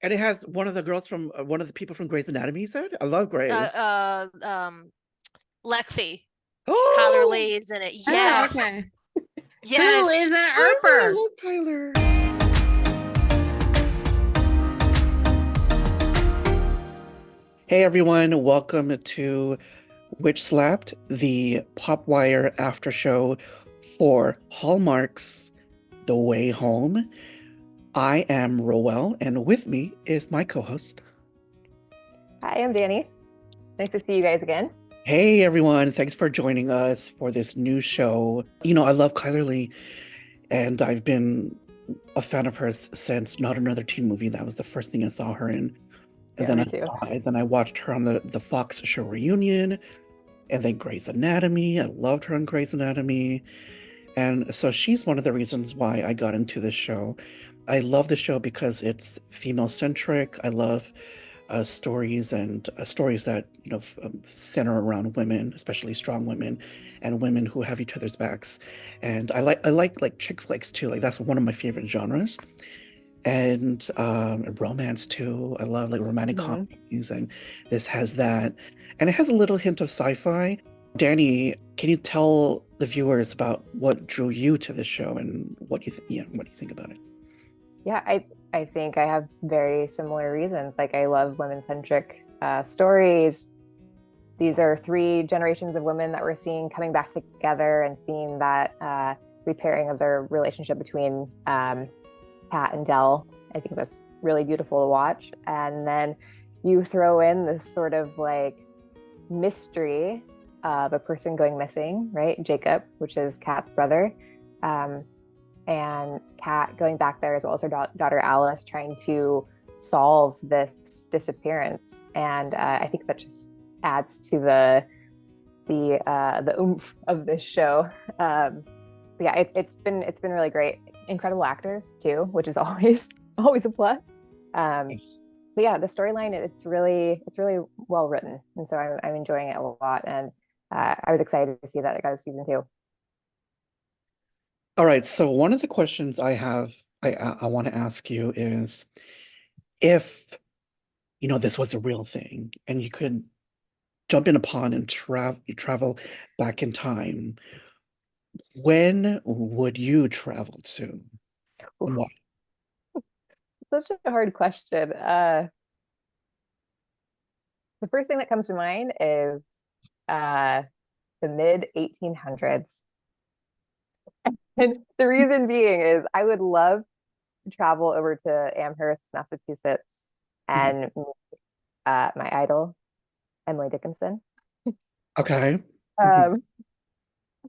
And it has one of the girls from one of the people from Grey's Anatomy, you said? I love Grey's. Lexi. Chyler Oh, Leigh is in it. Oh, okay. Yes. Who Yes. isn't I Erper? love Tyler. Hey everyone, welcome to WitchSlapped, the PopWire after show for Hallmark's The Way Home. I am Rowell, and with me is my co-host. Hi, I'm Dani. Nice to see you guys again. Hey everyone, thanks for joining us for this new show. I love Chyler Leigh, and I've been a fan of hers since Not Another Teen Movie. That was the first thing I saw her in. And Yeah, then me too. I watched her on the Fox show Reunion, and then Grey's Anatomy. I loved her on Grey's Anatomy. And so she's one of the reasons why I got into this show. I love the show because it's female centric. I love stories and stories that center around women, especially strong women and women who have each other's backs. And I like chick flicks too. Like that's one of my favorite genres. And romance too. I love like romantic hmm comedies, and this has that, and it has a little hint of sci-fi. Dani, can you tell the viewers about what drew you to this show and what do you think about it? Yeah, I think I have very similar reasons. Like I love women-centric stories. These are three generations of women that we're seeing coming back together and seeing that repairing of their relationship between Kat and Dell. I think that's really beautiful to watch. And then you throw in this sort of like mystery of a person going missing, right? Jacob, which is Kat's brother. Um, and Kat going back there as well as her daughter Alice trying to solve this disappearance. And I think that just adds to the oomph of this show. Yeah, it's been really great. Incredible actors too, which is always always a plus. Um, but yeah, the storyline it's really well written, and so I'm enjoying it a lot. And I was excited to see that it got a season two. All right, so one of the questions I have, I want to ask you is if this was a real thing and you could jump in a pond and travel back in time, when would you travel to? Oof, Why? such a hard question. The first thing that comes to mind is uh, the mid 1800s. And the reason being is I would love to travel over to Amherst, Massachusetts, Mhm. and meet my idol, Emily Dickinson. Okay. Mhm. Um,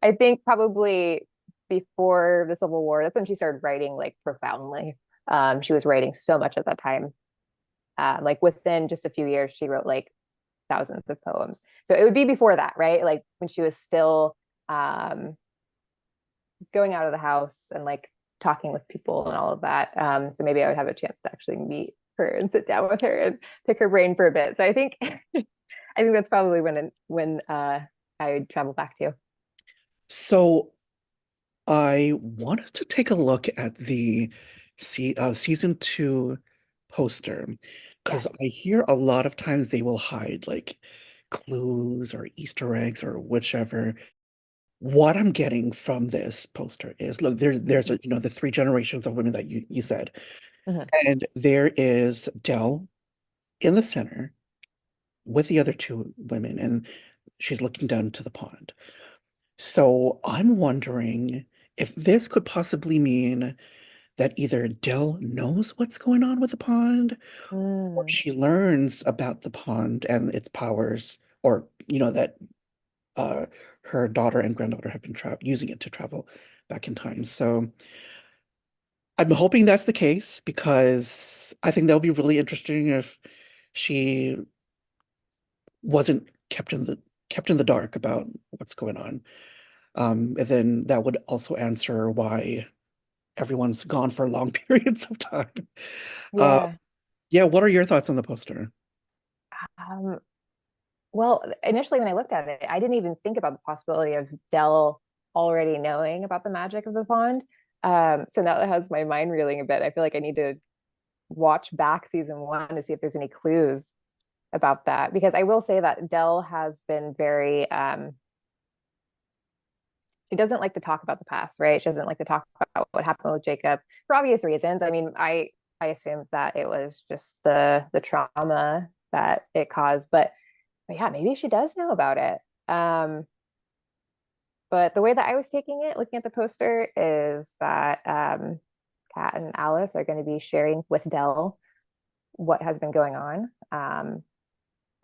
I think probably before the Civil War, that's when she started writing like profoundly. She was writing so much at that time. Like within just a few years, she wrote like thousands of poems. So it would be before that, right? Like when she was still um, going out of the house and like talking with people and all of that. So maybe I would have a chance to actually meet her and sit down with her and pick her brain for a bit. So I think I think that's probably when I would travel back to. So I want us to take a look at the season two poster because Yes. I hear a lot of times they will hide like clues or Easter eggs or whichever. What I'm getting from this poster is look, there's the three generations of women that you said, Mhm. and there is Dell in the center with the other two women, and she's looking down to the pond. So I'm wondering if this could possibly mean that either Dell knows what's going on with the pond, or Mm. she learns about the pond and its powers, or that uh, her daughter and granddaughter have been using it to travel back in time. So I'm hoping that's the case because I think that would be really interesting if she wasn't kept in the dark about what's going on. And then that would also answer why everyone's gone for long periods of time. Uh, Yeah. yeah, what are your thoughts on the poster? Um, well, initially when I looked at it, I didn't even think about the possibility of Dell already knowing about the magic of the pond. So now that has my mind reeling a bit. I feel like I need to watch back season 1 to see if there's any clues about that, because I will say that Dell has been very she doesn't like to talk about the past, right? She doesn't like to talk about what happened with Jacob for obvious reasons. I mean, I assumed that it was just the trauma that it caused, but yeah, maybe she does know about it. But the way that I was taking it, looking at the poster, is that Kat and Alice are going to be sharing with Dell what has been going on,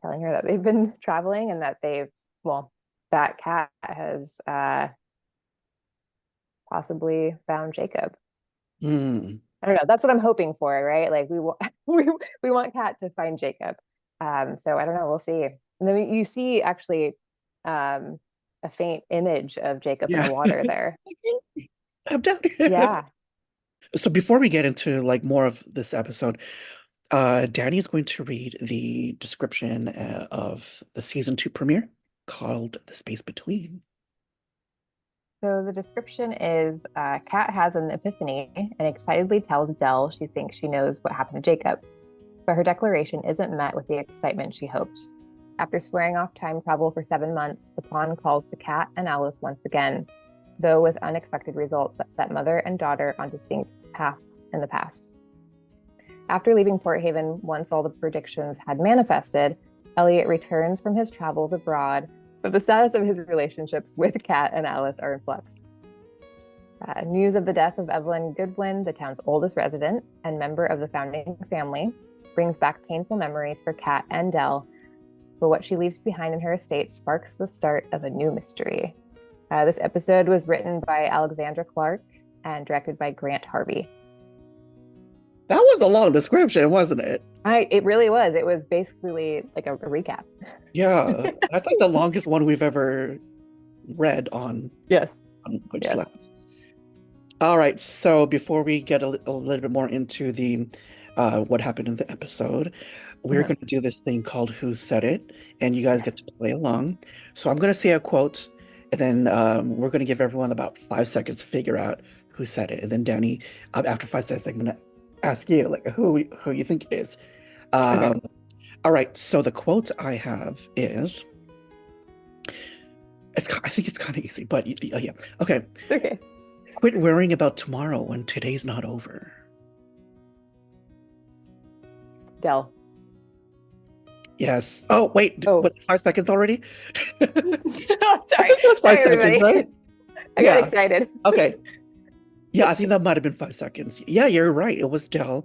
telling her that they've been traveling and that that Kat has possibly found Jacob. Hmm. I don't know. That's what I'm hoping for, right? Like we want Kat to find Jacob. So I don't know. We'll see. And then you see actually a faint image of Jacob in Yeah. the water there. I'm down here. Yeah. So before we get into like more of this episode, Dani is going to read the description of the season 2 premiere called The Space Between. So the description is Kat has an epiphany and excitedly tells Dell she thinks she knows what happened to Jacob, but her declaration isn't met with the excitement she hoped. After swearing off time travel for 7 months, the pawn calls to Kat and Alice once again, though with unexpected results that set mother and daughter on distinct paths in the past. After leaving Port Haven, once all the predictions had manifested, Elliot returns from his travels abroad, but the status of his relationships with Kat and Alice are in flux. News of the death of Evelyn Goodwin, the town's oldest resident and member of the founding family, brings back painful memories for Kat and Dell, but what she leaves behind in her estate sparks the start of a new mystery. This episode was written by Alexandra Clark and directed by Grant Harvey. That was a long description, wasn't it? It really was. It was basically like a recap. Yeah, that's like the longest one we've ever read on Yes. WitchSlapped. All right, so before we get a little bit more into the what happened in the episode, we're going to do this thing called Who Said It, and you guys get to play along. So I'm going to say a quote, and then we're going to give everyone about 5 seconds to figure out who said it. And then Dani, after 5 seconds, I'm going to ask you like who you think it is. Okay. All right, so the quote I have is, I think it's kind of easy, but yeah. Okay. Okay. Quit worrying about tomorrow when today's not over. Dell. Yes. Oh, wait. Oh. Was it 5 seconds already? Sorry. It was 5 Sorry, seconds, right? I got excited. Okay. Yeah, I think that might have been 5 seconds. Yeah, you're right. It was Dell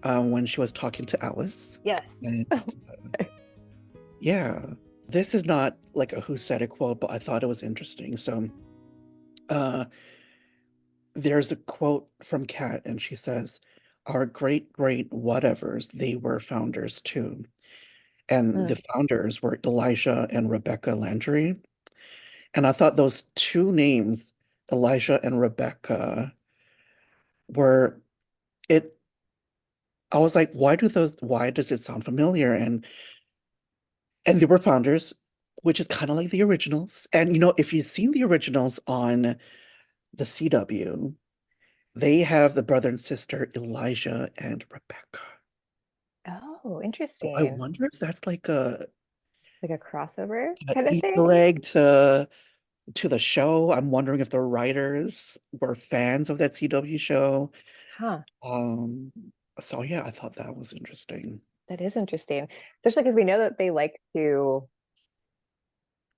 when she was talking to Alice. Yes. And, yeah. This is not like a Who Said It quote, but I thought it was interesting. So there's a quote from Kat, and she says, "Our great whatevers, they were founders too." And the founders were Elijah and Rebecca Landry. And I thought those two names, Elijah and Rebecca, were it. I was like, why does it sound familiar? And they were founders, which is kind of like the originals. And if you've seen the originals on the CW, they have the brother and sister Elijah and Rebecca. Oh, So interesting. I wonder if that's like a crossover kind of thing. Easter egg to the show. I'm wondering if the writers were fans of that CW show. Huh. So yeah, I thought that was interesting. That is interesting. Especially because we know that they like to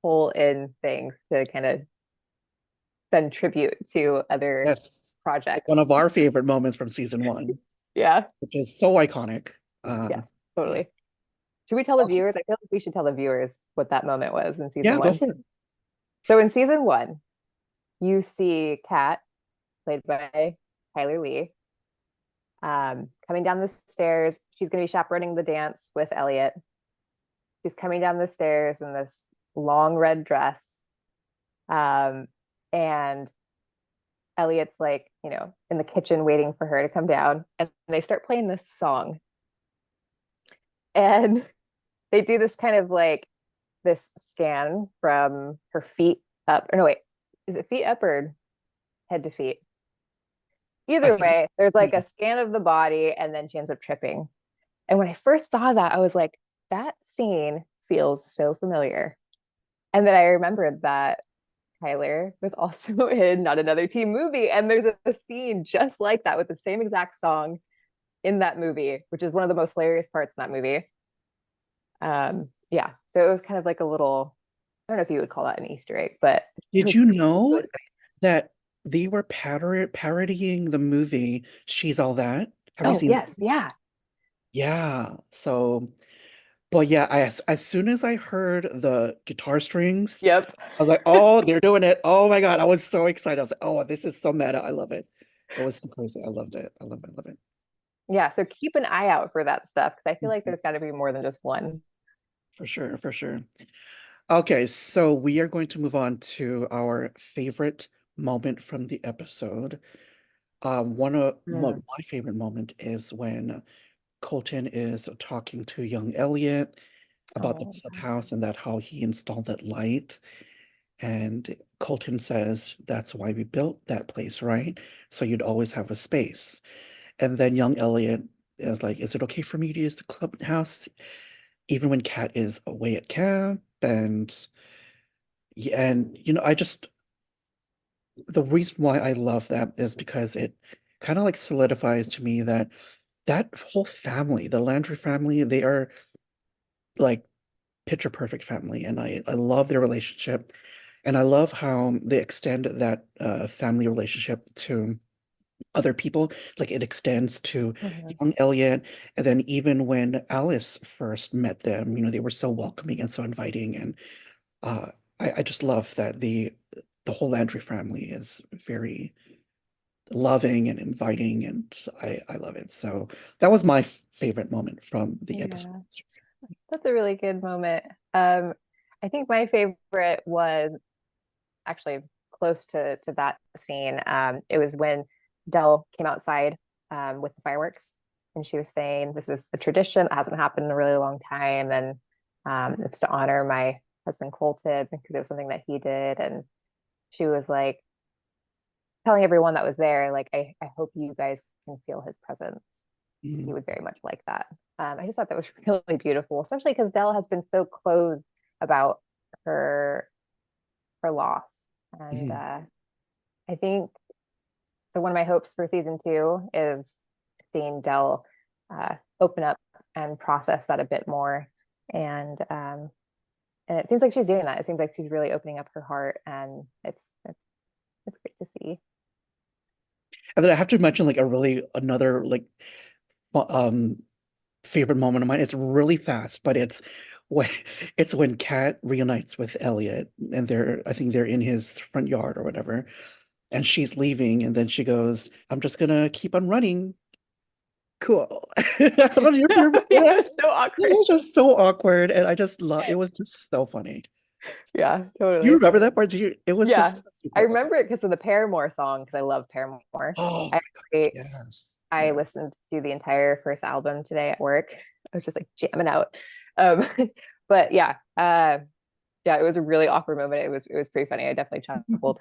pull in things to kind of send tribute to other projects. One of our favorite moments from season 1. Yeah. Which is so iconic. Yes, totally. Yeah. Should we tell the viewers? I feel like we should tell the viewers what that moment was in season 1. Yeah, go for it. So in season 1, you see Kat, played by Chyler Leigh, coming down the stairs. She's going to be chaperoning the dance with Elliot. She's coming down the stairs in this long red dress. And Elliot's like, in the kitchen waiting for her to come down. And they start playing this song. And they do this kind of like this scan from her feet up. Or no, wait, is it feet up or head to feet? I Either think, way, there's like yeah. a scan of the body and then she ends up tripping. And when I first saw that, I was like, that scene feels so familiar. And then I remembered that Chyler was also in Not Another Teen Movie. And there's a scene just like that with the same exact song in that movie, which is one of the most hilarious parts in that movie. Yeah. So it was kind of like a little, I don't know if you would call that an Easter egg, but Did it you was know that they were parodying the movie She's All That? Have you oh, seen that? yes. Yeah. Yeah. So, but yeah, as soon as I heard the guitar strings, Yep. I was like, oh, they're doing it. Oh my God. I was so excited. I was like, oh, this is so meta. I love it. It was so crazy. I loved it. I love it. I love it. Yeah. So keep an eye out for that stuff because I feel like Mhm. there's got to be more than just one. For sure. For sure. Okay. So we are going to move on to our favorite moment from the episode. One of Mm. my favorite moment is when Colton is talking to young Elliot about the Oh, clubhouse and that how he installed that light. And Colton says, that's why we built that place, right? So you'd always have a space. And then young Elliot is like, is it okay for me to use the clubhouse even when Kat is away at camp? And yeah, and I just the reason why I love that is because it kind of like solidifies to me that that whole family, the Landry family, they are like picture perfect family, and I love their relationship, and I love how they extend that family relationship to other people. Like it extends to mhm. young Elliot, and then even when Alice first met them, they were so welcoming and so inviting, and uh, I just love that the whole Landry family is very loving and inviting, and I love it. So that was my favorite moment from the episode. Yeah, that's a really good moment. Um, I think my favorite was actually close to that scene. It was when Dell came outside with the fireworks, and she was saying, "This is the tradition that hasn't happened in a really long time, and it's to honor my husband Colton because it was something that he did." And she was like telling everyone that was there, like, I hope you guys can feel his presence. He Mhm, would very much like that. I just thought that was really beautiful, especially because Dell has been so closed about her her loss. And mhm. I think so. One of my hopes for season 2 is seeing Dell open up and process that a bit more. And and it seems like she's doing that. It seems like she's really opening up her heart, and it's great to see. And then I have to mention like a really another like um favorite moment of mine. It's really fast, but when it's when Kat reunites with Elliot, and I think they're in his front yard or whatever, and she's leaving, and then she goes, "I'm just gonna keep on running." Cool. I don't know if you remember Yeah, that. it's so It awkward. was just so awkward, and I just love. It was just so funny. Yeah, Do you totally. remember that part? It was Yeah, just I super awkward. remember it because of the Paramore song because I love Paramore. Oh I my God, actually yes. I Yeah. listened to the entire first album today at work. I was just like jamming out. Um, but yeah, it was a really awkward moment. It was pretty funny. I definitely chuckled.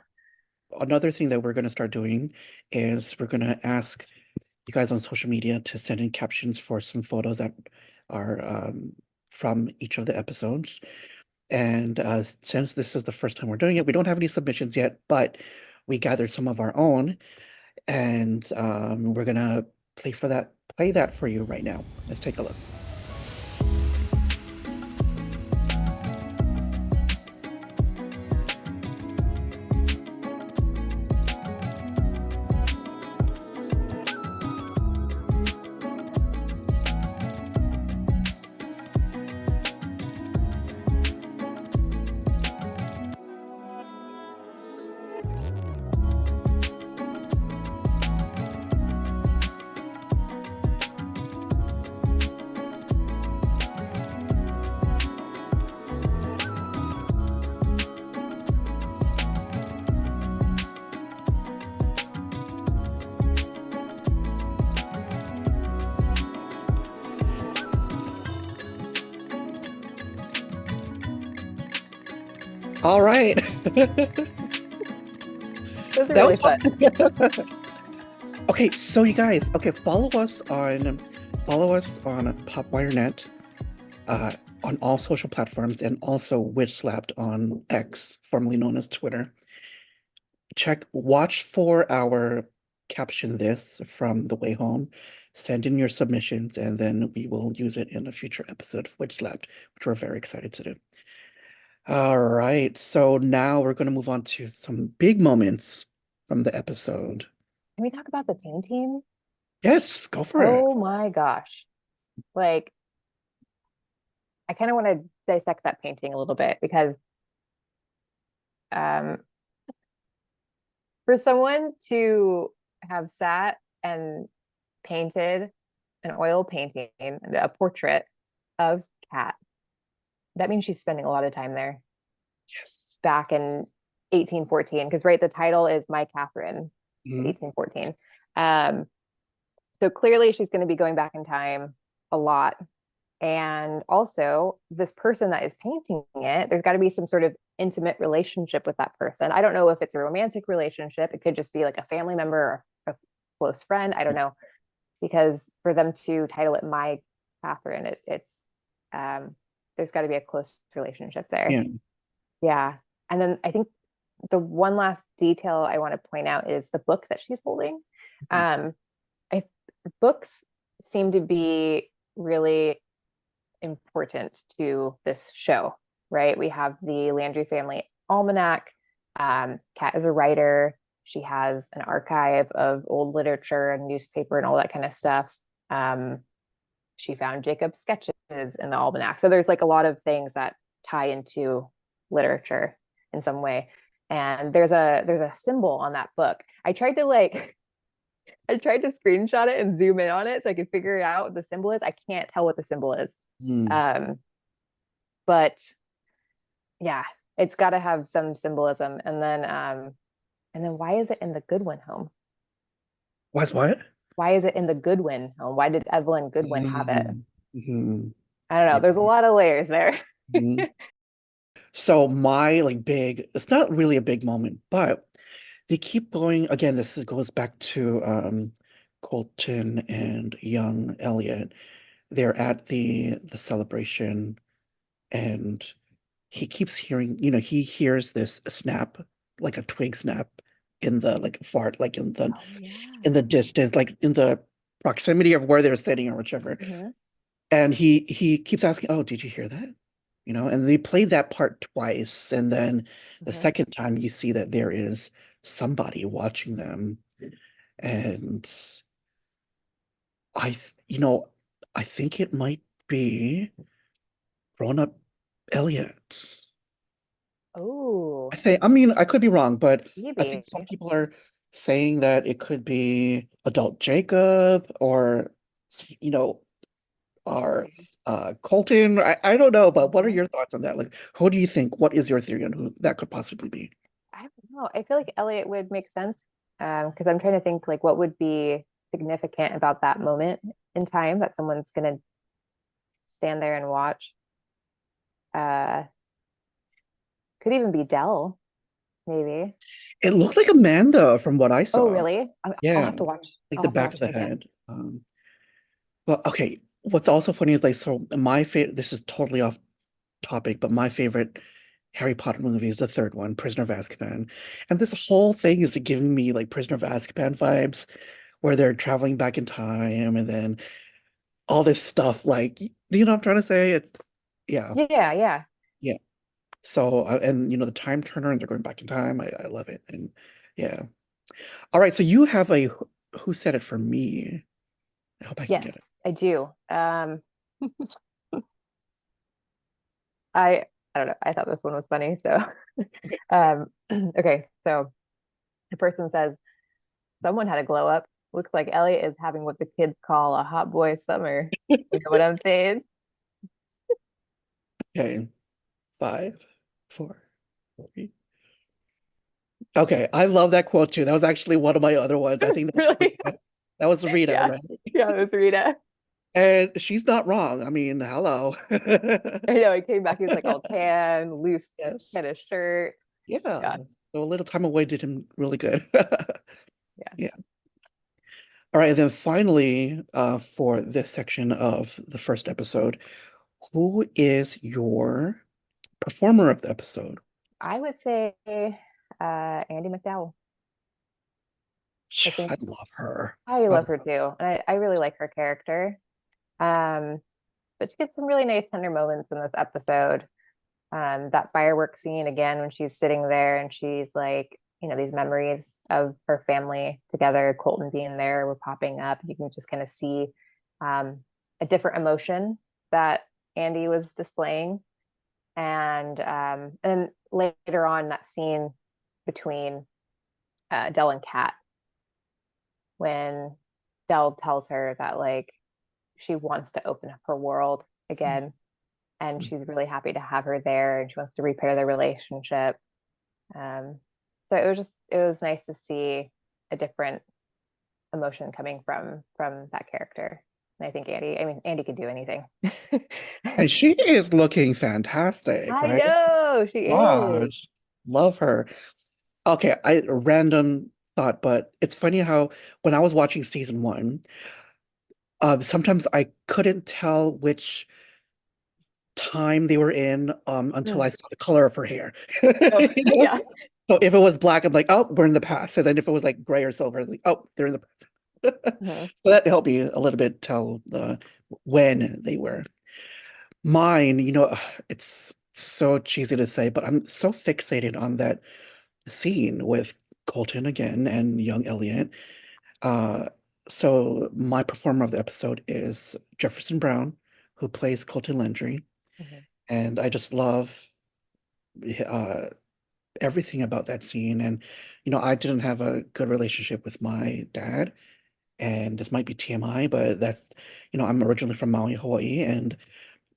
Another thing that we're going to start doing is we're going to ask you guys on social media to send in captions for some photos that are from each of the episodes. And since this is the first time we're doing it, we don't have any submissions yet, but we gathered some of our own, and we're gonna play that for you right now. Let's take a look. All right. Those are That really was fun. fun. Okay, so you guys, follow us on PopWireNet, on all social platforms, and also WitchSlapped on X, formerly known as Twitter. Watch for our Caption This from the way home. Send in your submissions, and then we will use it in a future episode of WitchSlapped, which we're very excited to do. All right, so now we're going to move on to some big moments from the episode. Can we talk about the painting? Yes, go for it. Oh my gosh. Like, I kind of want to dissect that painting a little bit because um, for someone to have sat and painted an oil painting, a portrait of Kat, that means she's spending a lot of time there. Yes. Back in 1814, because right, the title is My Catherine, 1814. So clearly she's going to be going back in time a lot. And also, this person that is painting it, there's got to be some sort of intimate relationship with that person. I don't know if it's a romantic relationship. It could just be like a family member or a close friend. I don't know. Because for them to title it My Catherine, it's there's got to be a close relationship there. Yeah. Yeah. And then I think the one last detail I want to point out is the book that she's holding. Books seem to be really important to this show, right? We have the Landry family almanac. Kat is a writer. She has an archive of old literature and newspaper and all that kind of stuff. She found Jacob's sketches in the almanac. So there's like a lot of things that tie into literature in some way. And there's a symbol on that book. I tried to screenshot it and zoom in on it so I could figure out what the symbol is. I can't tell what the symbol is. But yeah, it's got to have some symbolism. And then why is it in the Goodwin home? What? Why is it in the Goodwin home? Why did Evelyn Goodwin have it? Mm-hmm. I don't know. There's a lot of layers there. So my it's not really a big moment, but they keep going again. Goes back to Colton and young Elliot. They're at the celebration, and he keeps hearing, he hears this snap, like a twig snap in the fart, in the distance, like in the proximity of where they're sitting or whichever. And he keeps asking, "Oh, did you hear that?" And they played that part twice, and then the second time you see that there is somebody watching them, and I think it might be grown-up Elliot. Oh, I mean, I could be wrong, but I think maybe. some people are saying that it could be adult Jacob or, or Colton. I don't know, but what are your thoughts on that? Like, who do you think? What is your theory on who that could possibly be? I don't know. I feel like Elliot would make sense because I'm trying to think like what would be significant about that moment in time that someone's gonna stand there and watch. Uh, could even be Dell, maybe. It looked like a man, though, from what I Oh, saw. really? I'll Yeah, have to watch. like I'll the have to back of watch the it again. head. But okay, what's also funny is so my favorite. This is totally off topic, but my favorite Harry Potter movie is the third one, Prisoner of Azkaban. And this whole thing is giving me like Prisoner of Azkaban vibes, where they're traveling back in time and then all this stuff. Like, do you know what I'm trying to say? Yeah, Yeah. yeah. So, and the time turner, and they're going back in time. I love it. And yeah. All right. So you have a who said it for me. I hope I can get Yes, it. I do. I don't know. I thought this one was funny. So, okay. So the person says, someone had a glow up. Looks like Elliot is having what the kids call a hot boy summer. You know what I'm saying? Okay. 5, 4, 3. Okay, I love that quote too. That was actually one of my other ones. I think that was Really? Rita. That was Rita, Yeah. right? Yeah, it was Rita. And she's not wrong. I mean, hello. I know he came back, he was like all tan, loose Yes. kind of shirt. Yeah. Yeah. So a little time away did him really good. Yeah. Yeah. All right, and then finally, for this section of the first episode, who is your performer of the episode? I would say Andie MacDowell. I think I love her. I I, love her too. And I really like her character. Um, but she gets some really nice tender moments in this episode. That fireworks scene again when she's sitting there and she's like, these memories of her family together, Colton being there, were popping up. You can just kind of see um, a different emotion that Andie was displaying. And later on, that scene between Dell and Kat, when Dell tells her that like she wants to open up her world again, and she's really happy to have her there, and she wants to repair their relationship. So it was nice to see a different emotion coming from that character. And I think Andie could do anything. and she is looking fantastic, I right? know she is. Gosh, love her. Okay, a random thought, but it's funny how when I was watching season one, sometimes I couldn't tell which time they were in until I saw the color of her hair. Oh, You know? yeah. So if it was black, I'm like, oh, we're in the past. And then if it was like gray or silver, like, oh, they're in the past. Mhm. So that helped me a little bit tell when they were. Mine, it's so cheesy to say, but I'm so fixated on that scene with Colton again and young Elliot. Uh, so my performer of the episode is Jefferson Brown, who plays Colton Landry. Mhm. And I just love uh, everything about that scene. And, I didn't have a good relationship with my dad. And this might be TMI, but that's, I'm originally from Maui, Hawaii. And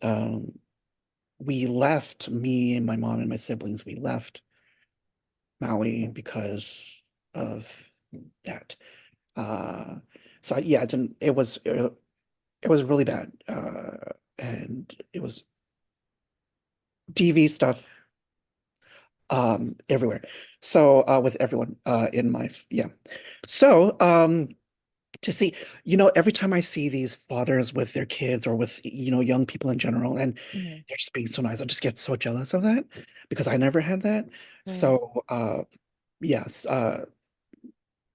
um, we left, me and my mom and my siblings, we left Maui because of that. Uh, so yeah, it was really bad. And it was DV stuff everywhere. So with everyone in my yeah. So to see, every time I see these fathers with their kids or with, young people in general, and Mhm. they're just being so nice, I just get so jealous of that because I never had that. Mhm. So yes,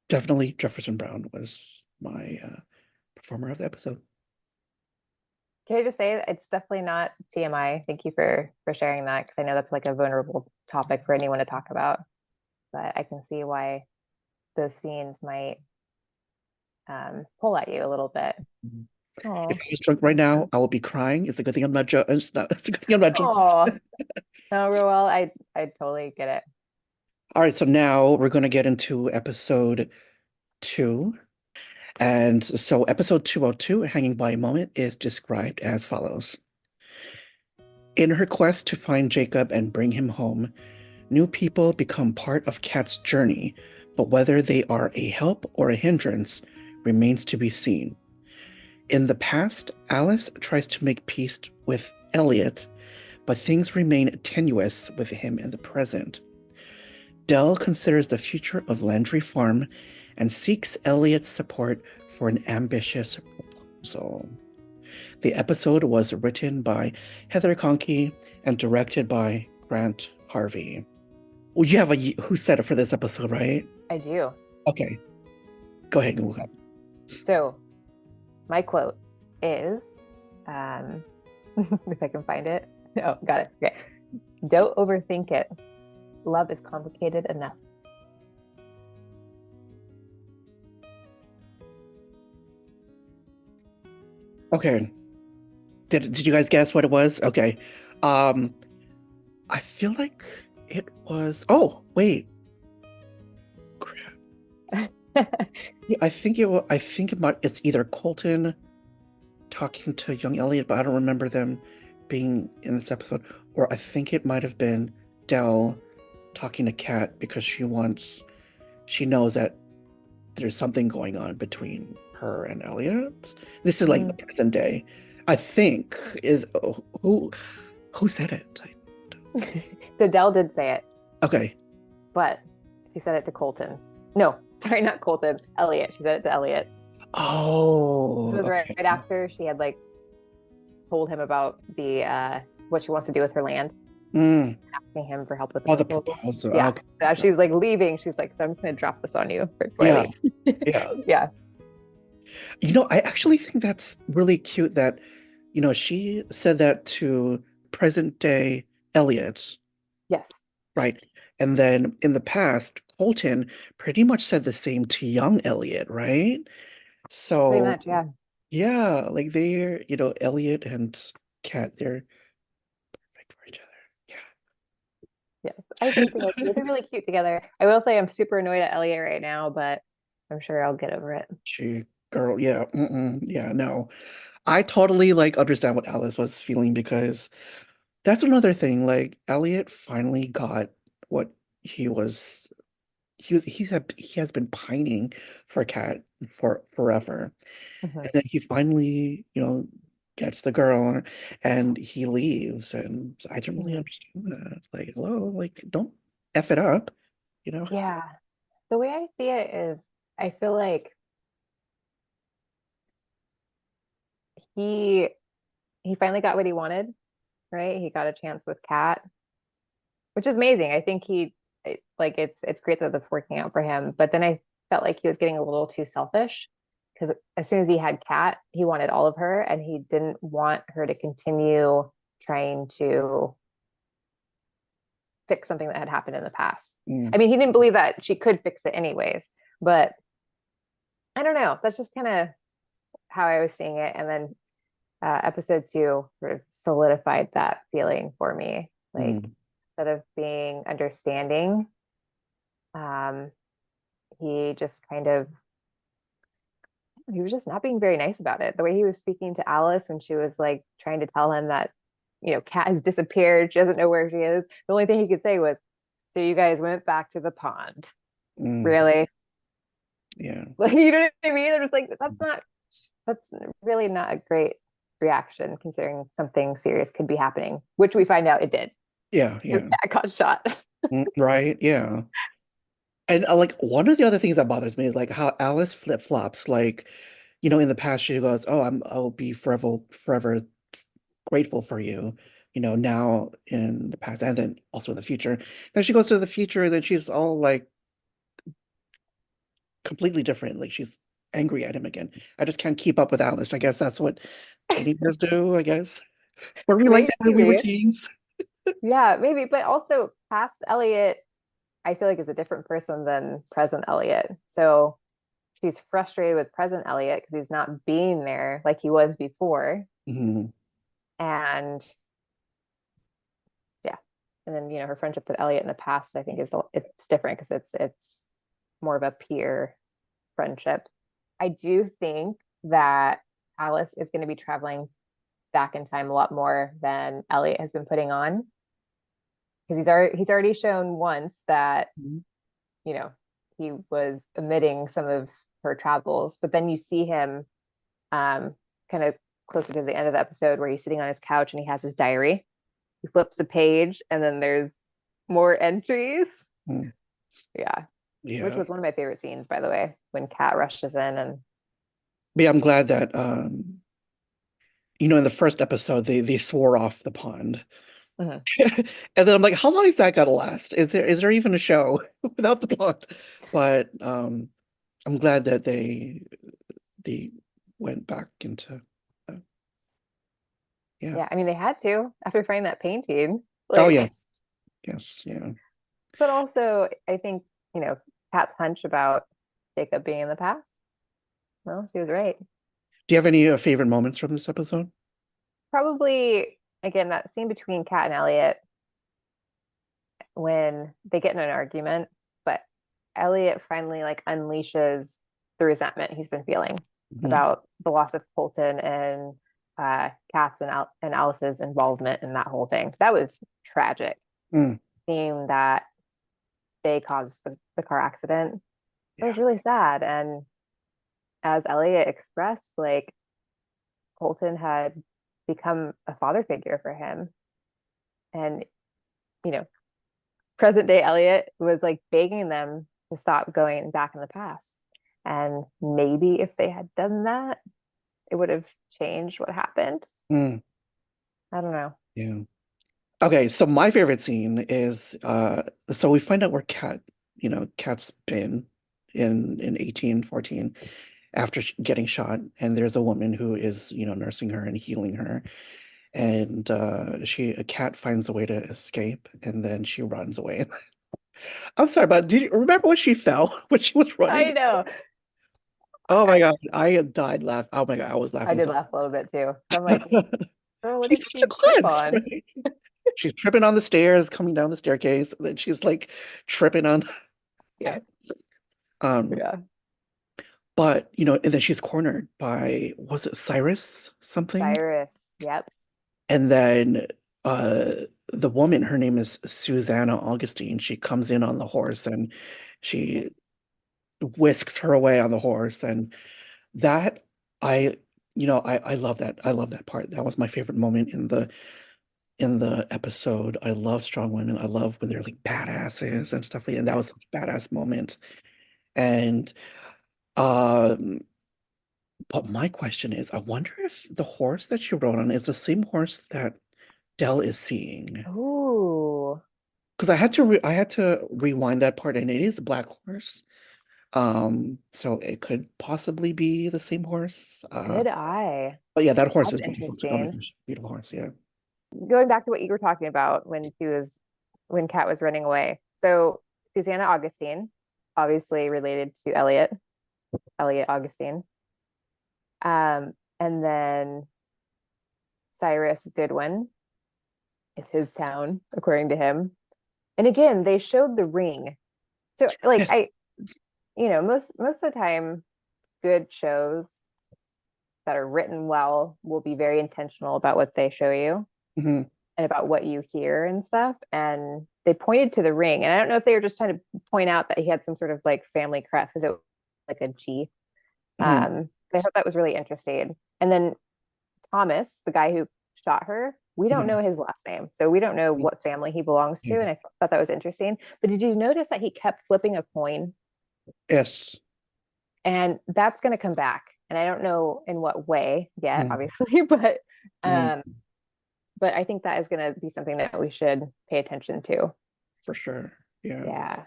definitely Jefferson Brown was my performer of the episode. Can I just say it's definitely not TMI. Thank you for sharing that, because I know that's like a vulnerable topic for anyone to talk about. But I can see why those scenes might pull at you a little bit. If Oh, I was drunk right now, I would be crying. It's a good thing I'm not drunk. It's not, it's a good thing I'm not drunk. oh, no, Rowell, I totally get it. All right, so now we're going to get into episode two. And so episode 202, Hanging by a Moment, is described as follows. In her quest to find Jacob and bring him home, new people become part of Kat's journey, but whether they are a help or a hindrance remains to be seen. In the past, Alice tries to make peace with Elliot, but things remain tenuous with him in the present. Dell considers the future of Landry Farm and seeks Elliot's support for an ambitious proposal. The episode was written by Heather Conkey and directed by Grant Harvey. Well, you have a who said it for this episode, right? I do. Okay, go ahead. Okay. So my quote is, if I can find it. Oh, got it. Okay. Don't overthink it. Love is complicated enough. Okay. Did you guys guess what it was? Okay. Um, I feel like it was. Oh, wait. Crap. Yeah, I think it might. It's either Colton talking to young Elliot, but I don't remember them being in this episode, or I think it might have been Dell talking to Kat because she knows that there's something going on between her and Elliot. This is like the present day. I think is who said it? So Dell did say it, Okay. but she said it to Colton. No, sorry, not Colton. Elliot. She said it to Elliot. Oh, This was right okay. after she had like told him about the what she wants to do with her land, Mm. asking him for help with the Oh, the proposal. proposal. Yeah. Okay. So as she's like leaving, she's like, so I'm just gonna drop this on you before I Yeah. leave. Yeah. Yeah. I actually think that's really cute that, she said that to present day Elliot, Yes. right? And then in the past, Colton pretty much said the same to young Elliot, right? Pretty So much, yeah. yeah, like they're, Elliot and Kat, they're perfect for each other. Yes. I think they're really cute together. I will say I'm super annoyed at Elliot right now, but I'm sure I'll get over it. She girl, yeah, yeah, no. I totally like understand what Alice was feeling because that's another thing. Like Elliot finally got what he was he has been pining for Kat for forever. Mhm. And then he finally, gets the girl and he leaves. And I don't really Mhm. understand that. It's like, hello, like don't F it up, you know? Yeah. The way I see it is I feel like he he finally got what he wanted, right? He got a chance with Kat, which is amazing. I think like it's great that that's working out for him. But then I felt like he was getting a little too selfish because as soon as he had Kat, he wanted all of her, and he didn't want her to continue trying to fix something that had happened in the past. Mm, I mean, he didn't believe that she could fix it anyways, but I don't know. That's just kind of how I was seeing it. And then episode 2 sort of solidified that feeling for me. Like mm, instead of being understanding, um, he just kind of he was just not being very nice about it. The way he was speaking to Alice when she was like trying to tell him that Kat has disappeared, she doesn't know where she is. The only thing he could say was, "So you guys went back to the pond, mm, really?" yeah. Like you know what I mean? I'm just like that's really not a great reaction considering something serious could be happening, which we find out it did. Yeah, His yeah. cat got shot. Right, yeah. And like one of the other things that bothers me is like how Alice flip-flops. Like, in the past she goes, "Oh, I'll be forever grateful for you," now in the past and then also in the future. Then she goes to the future, then she's all like completely different. Like she's angry at him again. I just can't keep up with Alice. I guess that's what teenagers do, I guess. Were we like that when we were Maybe. teens? Yeah, maybe. But also past Elliot, I feel like is a different person than present Elliot. So she's frustrated with present Elliot because he's not being there like he was before. Mhm. And yeah. And then, her friendship with Elliot in the past, I think it's different because it's more of a peer friendship. I do think that Alice is going to be traveling back in time a lot more than Elliot has been putting on because he's already shown once that Mhm. you know he was omitting some of her travels, but then you see him kind of closer to the end of the episode where he's sitting on his couch and he has his diary. He flips a page and then there's more entries. Mm. Yeah, which Yeah. was one of my favorite scenes, by the way, when Kat rushes in and But yeah, I'm glad that in the first episode they swore off the pond. Mhm. And then I'm like, how long is that gonna last? Is there even a show without the plot? But I'm glad that they went back into uh, yeah. Yeah, I mean they had to after finding that painting, Oh like. yes. Yes, yeah. But also, I think, Kat's hunch about Jacob being in the past, well, she was right. Do you have any favorite moments from this episode? Probably, again, that scene between Kat and Elliot when they get in an argument, but Elliot finally like unleashes the resentment he's been feeling Mhm. about the loss of Colton and Kat's and Alice's involvement in that whole thing. That was tragic, Mm, seeing that they caused the car accident. It was yeah. really sad. And as Elliot expressed, like Colton had become a father figure for him. And, you know, present day Elliot was like begging them to stop going back in the past. And maybe if they had done that, it would have changed what happened. Mm, I don't know. yeah. Okay, so my favorite scene is so we find out where Kat's been in 1814 after getting shot, and there's a woman who is, nursing her and healing her. And a cat finds a way to escape, and then she runs away. I'm sorry, but did you remember when she fell when she was I running? know. Oh my I, God, I died laughing. Oh my God, I was I laughing did so. laugh a little bit too. I'm like, girl, what She's did such a she trip klutz, on? right? She's tripping on the stairs, coming down the staircase, and then she's like tripping on. Yeah. Um, Yeah. but and then she's cornered by, was it Cyrus something? Cyrus. Yep. And then uh the woman, her name is Susanna Augustine. She comes in on the horse and she whisks her away on the horse. And that I I love that. I love that part. That was my favorite moment in the episode. I love strong women. I love when they're like badasses and stuff like that. And that was such a badass moment. And um but my question is, I wonder if the horse that she rode on is the same horse that Dell is seeing. Ooh, Because I had to rewind that part, and it is a black horse. So it could possibly be the same horse. good eye. But yeah, that horse That's is beautiful too. Oh my interesting. gosh, beautiful horse. Yeah. Going back to what you were talking about when Kat was running away. So Susanna Augustine, obviously related to Elliot Augustine. And then Cyrus Goodwin is his town, according to him. And again, they showed the ring. So like most of the time, good shows that are written well will be very intentional about what they show you hmm and about what you hear and stuff. And they pointed to the ring. And I don't know if they were just trying to point out that he had some sort of like family crest because it was like a G. hmm I thought that was really interesting. And then Thomas, the guy who shot her, we don't hmm know his last name. So we don't know what family he belongs to. Yeah. And I thought that was interesting. But did you notice that he kept flipping a coin? Yes. And that's going to come back. And I don't know in what way yet, Mhm. obviously, but Mhm. um, but I think that is going to be something that we should pay attention to. For sure. Yeah. Yeah.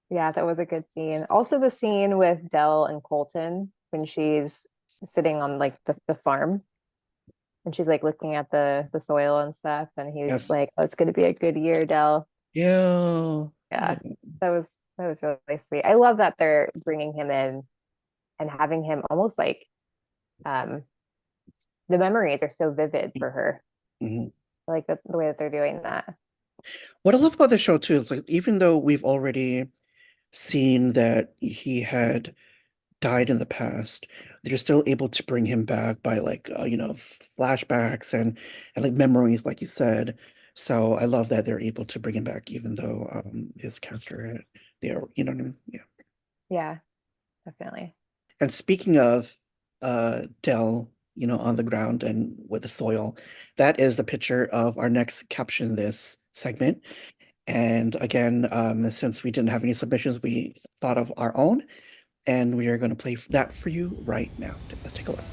Yeah, that was a good scene. Also the scene with Dell and Colton when she's sitting on like the farm and she's like looking at the soil and stuff and he's like, Yes. oh, it's going to be a good year, Dell. Yeah. Yeah. Yeah. That was really sweet. I love that they're bringing him in and having him almost like um the memories are so vivid for her. Mhm. I like the way that they're doing that. What I love about the show too is like even though we've already seen that he had died in the past, they're still able to bring him back by like flashbacks and like memories, like you said. So I love that they're able to bring him back, even though his character, they are, you know what I mean? Yeah. Yeah, definitely. And speaking of Dell, on the ground and with the soil, that is the picture of our next caption this segment. And again, since we didn't have any submissions, we thought of our own, and we are going to play that for you right now. Let's take a look.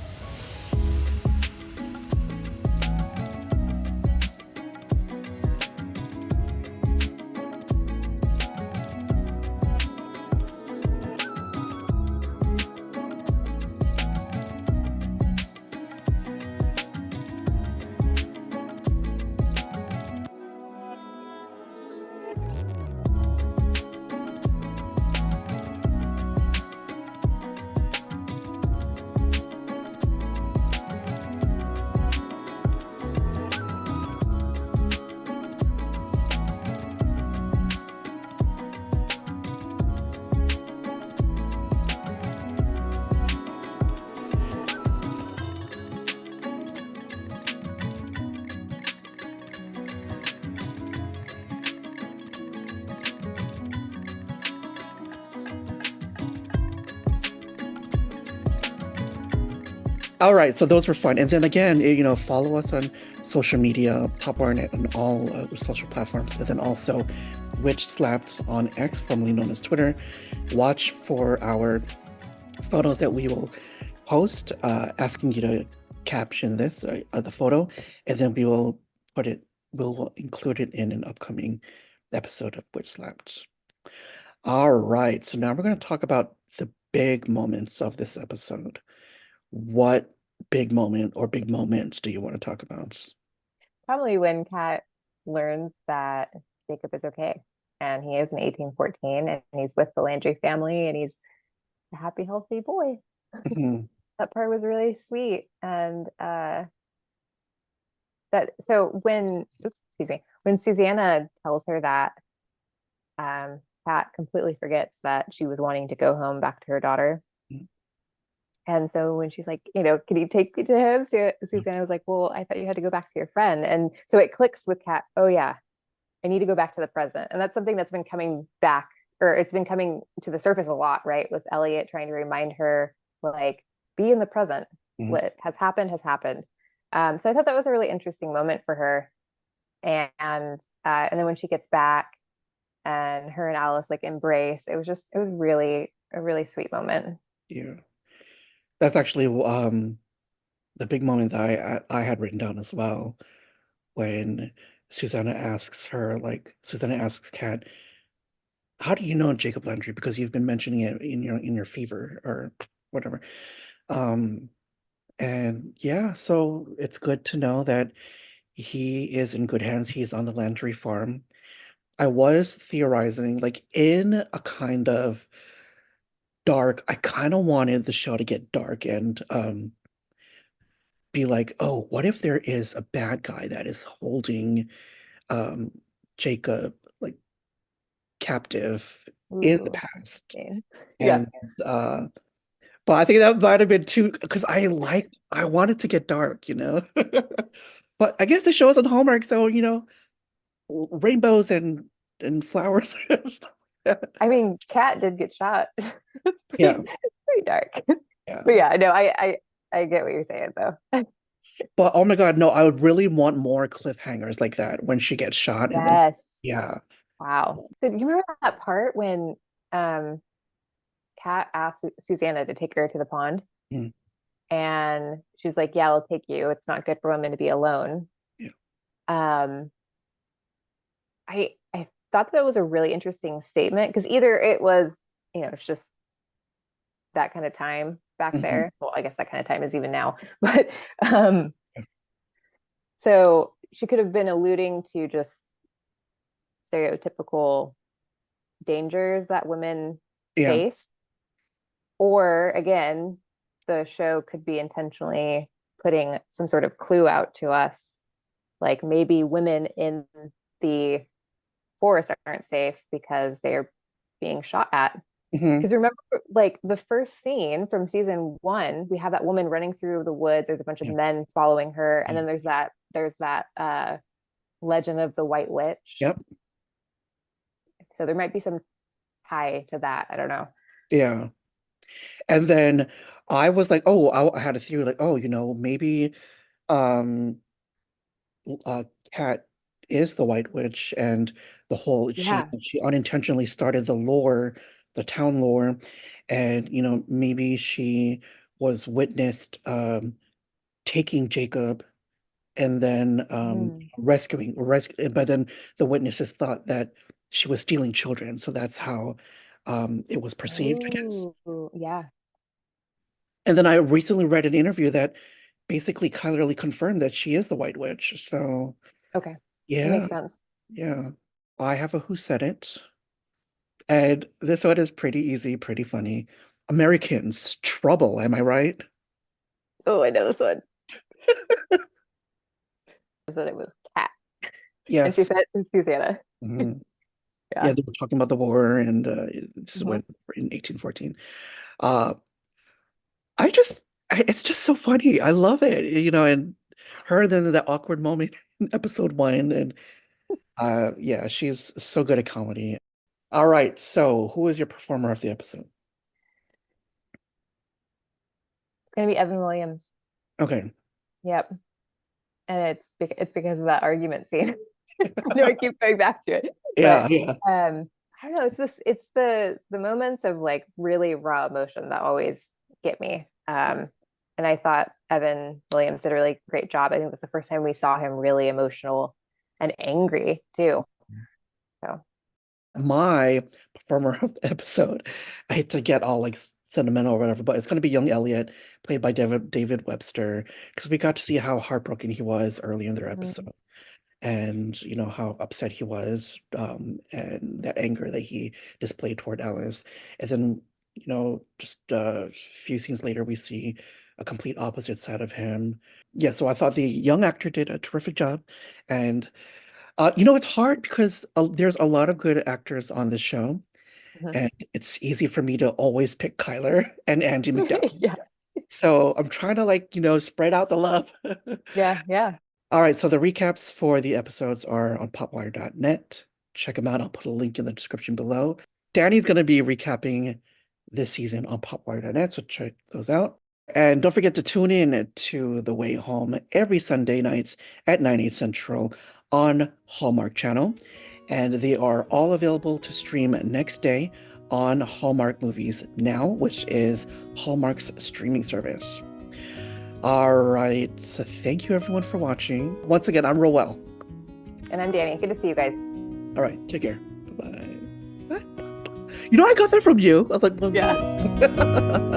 All right, so those were fun. And then again, follow us on social media, PopWire on all social platforms, and then also WitchSlapped on X, formerly known as Twitter. Watch for our photos that we will post, asking you to caption this, the photo, and then we'll include it in an upcoming episode of WitchSlapped. All right, so now we're going to talk about the big moments of this episode. What big moment or big moments do you want to talk about? Probably when Kat learns that Jacob is okay and he is in 1814 and he's with the Landry family and he's a happy, healthy boy. Mhm. That part was really sweet. And that so when excuse me, when Susanna tells her that, Kat completely forgets that she was wanting to go home back to her daughter. Mhm. And so when she's like, can you take me to him? Susanna was like, well, I thought you had to go back to your friend. And so it clicks with Kat. Oh yeah, I need to go back to the present. And that's something that's been coming back, or it's been coming to the surface a lot, right? With Elliot trying to remind her, like, be in the present. Mhm. What has happened has happened. So I thought that was a really interesting moment for her. And then when she gets back and her and Alice like embrace, it was really a really sweet moment. Yeah, that's actually the big moment that I had written down as well, when Susanna asks Kat, how do you know Jacob Landry? Because you've been mentioning it in your fever or whatever. Um, and yeah, so it's good to know that he is in good hands. He's on the Landry farm. I was theorizing, like in a kind of dark, I kind of wanted the show to get dark and be like, oh, what if there is a bad guy that is holding um Jacob like captive in the Ooh, past? yeah. And but I think that might have been too, because I wanted to get dark, you know. But I guess the show is on Hallmark, so rainbows and flowers and stuff like that. I mean, Kat did get shot. It's Yeah, pretty dark. But yeah. yeah, no, I get what you're saying though. But oh my God, no, I would really want more cliffhangers like that when she gets shot and then Yes. yeah. Wow. So do you remember that part when um Kat asked Susanna to take her to the pond Mm, and she was like, yeah, I'll take you. It's not good for women to be alone. yeah. Um I thought that was a really interesting statement because either it was, it's just that kind of time back Mhm. there. Well, I guess that kind of time is even now. But um so she could have been alluding to just stereotypical dangers that women Yeah. face. Or again, the show could be intentionally putting some sort of clue out to us, like maybe women in the forest aren't safe because they're being shot at. Hmm. Because remember, like the first scene from season one, we have that woman running through the woods. There's a bunch of Yeah. men following her, and Yeah. then there's that legend of the White Witch. Yep. So there might be some tie to that. I don't know. Yeah. And then I was like, oh, I had a theory like, oh, maybe um Cat is the White Witch and the whole Yeah. she unintentionally started the town lore, and maybe she was witnessed taking Jacob and then Mm. rescue, but then the witnesses thought that she was stealing children, so that's how it was perceived, I guess. Oh, yeah. And then I recently read an interview that basically Chyler confirmed that she is the White Witch. So Okay. That yeah, makes sense. yeah. I have a who said it. And this one is pretty easy, pretty funny. Americans, trouble, am I right? Oh, I know this one. That it was Cat. And she Yes. said it's Susanna. Mhm. Yeah, Yeah. they were talking about the war, and this is Mhm. when in 1814. Uh, it's just so funny. I love it, and her then the awkward moment in episode one, and yeah, she's so good at comedy. All right, so who is your performer of the episode? It's gonna be Evan Williams. Okay. Yep. And it's because of that argument scene. I know I keep going back to it, but Yeah, yeah. um I don't know. It's the moments of like really raw emotion that always get me. And I thought Evan Williams did a really great job. I think that's the first time we saw him really emotional and angry too. So My performer of the episode, I hate to get all like sentimental or whatever, but it's going to be young Elliot, played by David Webster, because we got to see how heartbroken he was early in their episode, and you know how upset he was, and that anger that he displayed toward Alice, and then you know just a few scenes later we see a complete opposite side of him. Yeah, so I thought the young actor did a terrific job, and you know, it's hard because there's a lot of good actors on the show, mhm. and it's easy for me to always pick Chyler and Andie McDowell. Yeah, So I'm trying to like, you know, spread out the love. yeah. All right, so the recaps for the episodes are on popwire.net. Check them out. I'll put a link in the description below. Dani's going to be recapping this season on popwire.net, so check those out. And don't forget to tune in to The Way Home every Sunday nights at 9/8 Central on Hallmark Channel. And they are all available to stream next day on Hallmark Movies Now, which is Hallmark's streaming service. All right, so thank you everyone for watching. Once again, I'm Rowell. And I'm Dani. Good to see you guys. All right, take care. Bye-bye. You know, I got that from you. I was like, Yeah.